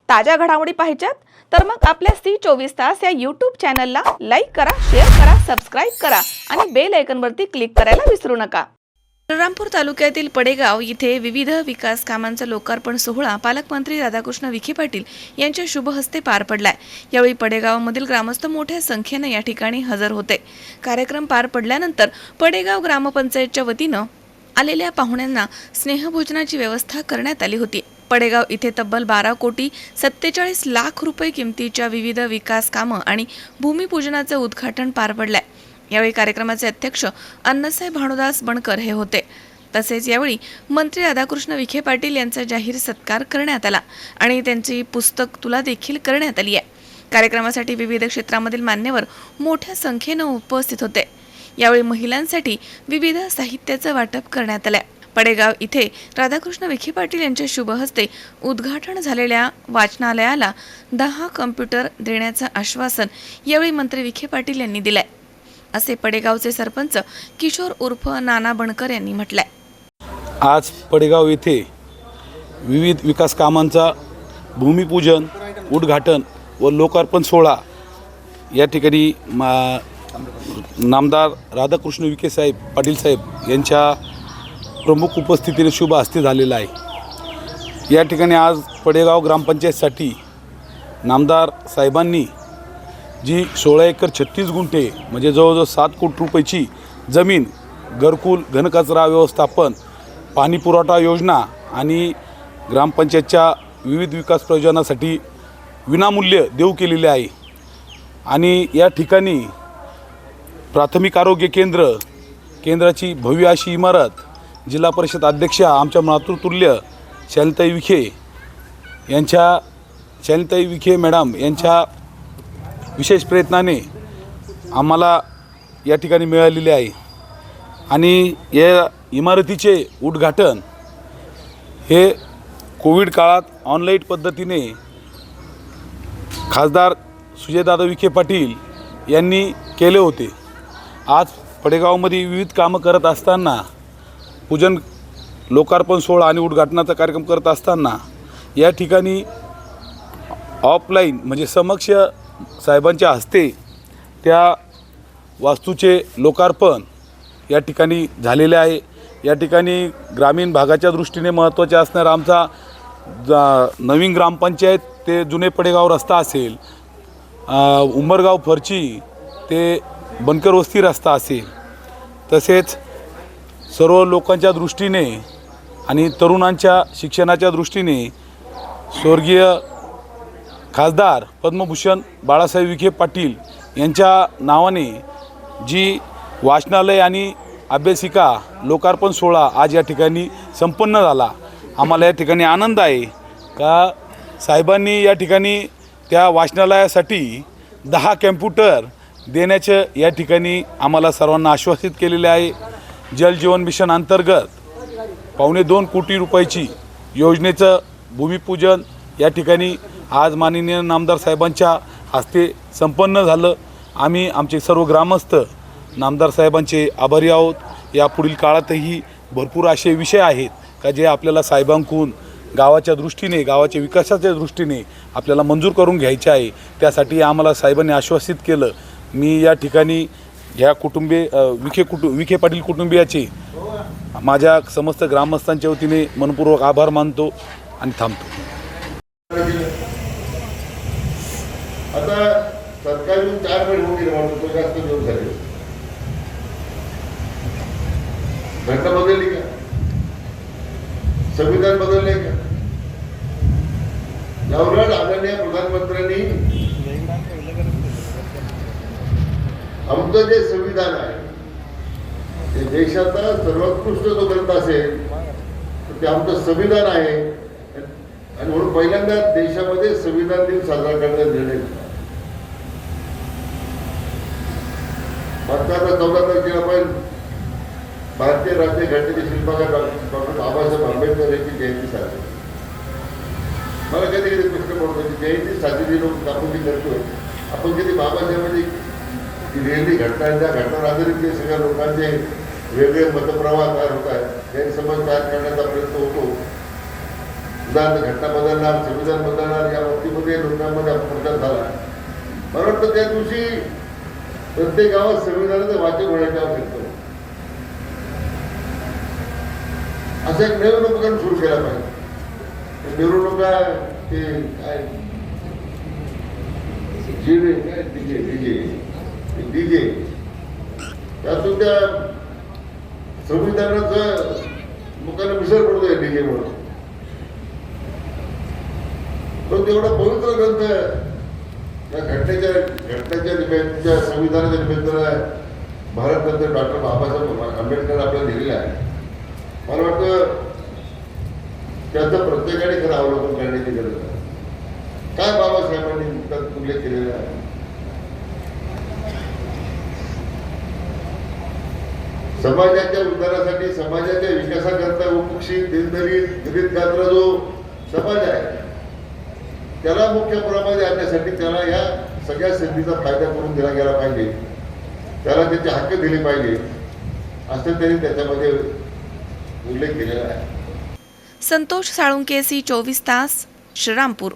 ताज्या घडामोडी पाहिजेत तर मग आपल्या C24 या यूट्यूब चॅनलला लाईक करा, शेअर करा, सबस्क्राईब करा आणि बेल आयकॉनवरती क्लिक करायला विसरू नका। श्रीरामपूर तालुक्यातील पडेगाव येथे विविध विकास कामांचा लोकार्पण सोहळा पालकमंत्री राधाकृष्ण विखे पाटील यांच्या शुभ हस्ते पार पडलाय। यावेळी पडेगावमधील ग्रामस्थ मोठ्या संख्येने या ठिकाणी हजर होते। कार्यक्रम पार पडल्यानंतर पडेगाव ग्रामपंचायतच्या वतीनं आलेल्या पाहुण्यांना स्नेहभोजनाची व्यवस्था करण्यात आली होती। पडेगाव इथे तब्बल 12 कोटी 47 लाख रुपये किमतीच्या विविध विकास कामं आणि भूमिपूजनाचे उद्घाटन पार पडले। यावेळी कार्यक्रमाचे अध्यक्ष अण्णासाहेब भानुदास बनकर हे होते। तसेच यावेळी मंत्री राधाकृष्ण विखे पाटील यांचा जाहीर सत्कार करण्यात आला आणि त्यांची पुस्तक तुला देखील करण्यात आली आहे। कार्यक्रमासाठी विविध क्षेत्रामधील मान्यवर मोठ्या संख्येने उपस्थित होते। यावेळी महिलांसाठी विविध साहित्याचं वाटप करण्यात आले। पडेगाव इथे राधाकृष्ण विखे पाटील यांच्या शुभ हस्ते उद्घाटन झालेल्या वाचनालयाला 10 कॉम्प्युटर देण्याचं आश्वासन यावेळी मंत्री विखे पाटील यांनी दिलंय, असे पडेगावचे सरपंच किशोर उर्फ नाना बनकर यांनी म्हटलंय। आज पडेगाव येथे विविध विकास कामांचा भूमिपूजन, उद्घाटन व लोकार्पण सोहळा या ठिकाणी नामदार राधाकृष्ण विखे साहेब पाटील साहेब यांच्या प्रमुख उपस्थितीने शुभ हस्ते झालेला आहे। या ठिकाणी आज पडेगाव ग्रामपंचायतसाठी नामदार साहेबांनी जी 16 एकर 36 गुंठे म्हणजे जवळजवळ 7 कोटी रुपयाची जमीन घरकुल, घनकचरा व्यवस्थापन, पाणी पुरवठा योजना आणि ग्रामपंचायतच्या विविध विकास प्रयोजनासाठी विनामूल्य देऊ केलेले आहे। आणि या ठिकाणी प्राथमिक आरोग्य केंद्राची भव्य अशी इमारत जिल्हा परिषद अध्यक्षा आमच्या मातृतुल्य शालिताई विखे मॅडम यांच्या विशेष प्रयत्नाने आम्हाला या ठिकाणी मिळालेले आहे। आणि या इमारतीचे उद्घाटन हे कोविड काळात ऑनलाईन पद्धतीने खासदार सुजयदादा विखे पाटील यांनी केले होते। आज पडेगावमध्ये विविध कामं करत असताना, पूजन, लोकार्पण सोहळा आणि उद्घाटनाचा कार्यक्रम करत असताना या ठिकाणी ऑफलाईन म्हणजे समक्ष साहेबांच्या हस्ते त्या वास्तूचे लोकार्पण या ठिकाणी झालेले आहे। या ठिकाणी ग्रामीण भागाच्या दृष्टीने महत्त्वाचे असणार आमचा नवीन ग्रामपंचायत ते जुने पडेगाव रस्ता असेल, उंबरगाव फरची ते बनकर वस्ती रस्ता असेल, तसेच सर्व लोकांच्या दृष्टीने आणि तरुणांच्या शिक्षणाच्या दृष्टीने स्वर्गीय खासदार पद्मभूषण बाळासाहेब विखे पाटील यांच्या नावाने जी वाचनालय आणि अभ्यासिका लोकार्पण सोहळा आज या ठिकाणी संपन्न झाला। आम्हाला या ठिकाणी आनंद आहे का साहेबांनी या ठिकाणी त्या वाचनालयासाठी 10 कॅम्प्युटर देण्याचं या ठिकाणी आम्हाला सर्वांना आश्वासित केलेले आहे। जल जीवन मिशन अंतर्गत 2.25 कोटी रुपयाची योजनेचं भूमिपूजन या ठिकाणी आज माननीय नामदार साहेबांच्या हस्ते संपन्न झालं। आम्ही आमचे सर्व ग्रामस्थ नामदार साहेबांचे आभारी आहोत। या पुढील काळातही भरपूर असे विषय आहेत का जे आपल्याला साहेबांकडून गावाच्या दृष्टीने, गावाच्या विकासाच्या दृष्टीने आपल्याला मंजूर करून घ्यायचे आहे। त्यासाठी आम्हाला साहेबांनी आश्वासित केलं। मी या ठिकाणी ह्या विखे पाटील कुटुंबियाचे माझ्या समस्त ग्रामस्थांच्या वतीने मनपूर्वक आभार मानतो आणि थांबतो। आता सरकारने 4 वेळ होऊन गेले म्हणून तो जास्त दिवस झाले। घटना बदलली का? संविधान बदलले का? यावर आदरणीय प्रधानमंत्र्यांनी आमचं जे संविधान आहे ते देशाचा सर्वोत्कृष्ट जो ग्रंथ असेल तर ते आमचं संविधान आहे। आणि म्हणून पहिल्यांदा देशामध्ये संविधान दिन साजरा करण्याचा निर्णय घेतला। आता 14 तारखेला पण भारतीय राज्य घटनेचे शिल्पकार डॉक्टर बाबासाहेब आंबेडकर यांची जयंती साजरी। मला कधी कधी प्रश्न पडतो की जयंती साजरी लोक आपण जी करतोय, आपण कधी बाबासाहेबांची दिलेली घटना, त्या घटनावर आधारित सगळ्या लोकांचे वेगळे मतप्रवाह तयार होत आहेत, गैरसमज तयार करण्याचा प्रयत्न होतो। उदाहरण घटना बदलणार, संविधान बदलणार या बाबतीत ते लोकांमध्ये प्रचार झाला. मला वाटतं त्या दिवशी प्रत्येक गावात संविधानाचं वाचन होण्याची आवश्यकता होती. असा एक नवीन उपक्रम सुरू केला पाहिजे. निवडणुका ते काय डीजे त्यातून त्या संविधानाचं लोकांना विसर पडतोय डीजे म्हणून. पण तेवढा पवित्र ग्रंथ या घटनेच्या निमित्ताच्या संविधानाच्या निमित्तानं भारतरत्न डॉक्टर बाबासाहेब आंबेडकर आपल्याला दिलेला आहे. मला वाटतं त्याचं प्रत्येकाने खरं अवलंबन करण्याची गरज आहे. काय बाबासाहेबांनी त्यात उल्लेख केलेला आहे? समाजाच्या उद्धारासाठी, समाजाच्या विकासाकरता उपक्षी दिनदलित गरीब गात्र जो समाज आहे त्याला मुख्य प्रवाहामध्ये आणण्यासाठी त्याला या सगळ्या संधीचा फायदा करून दिला गेला पाहिजे, त्याला त्याचे हक्क दिले पाहिजे असं त्यांनी त्याच्यामध्ये उल्लेख केलेला आहे. संतोष साळुंके, सी 24 तास, श्रीरामपूर.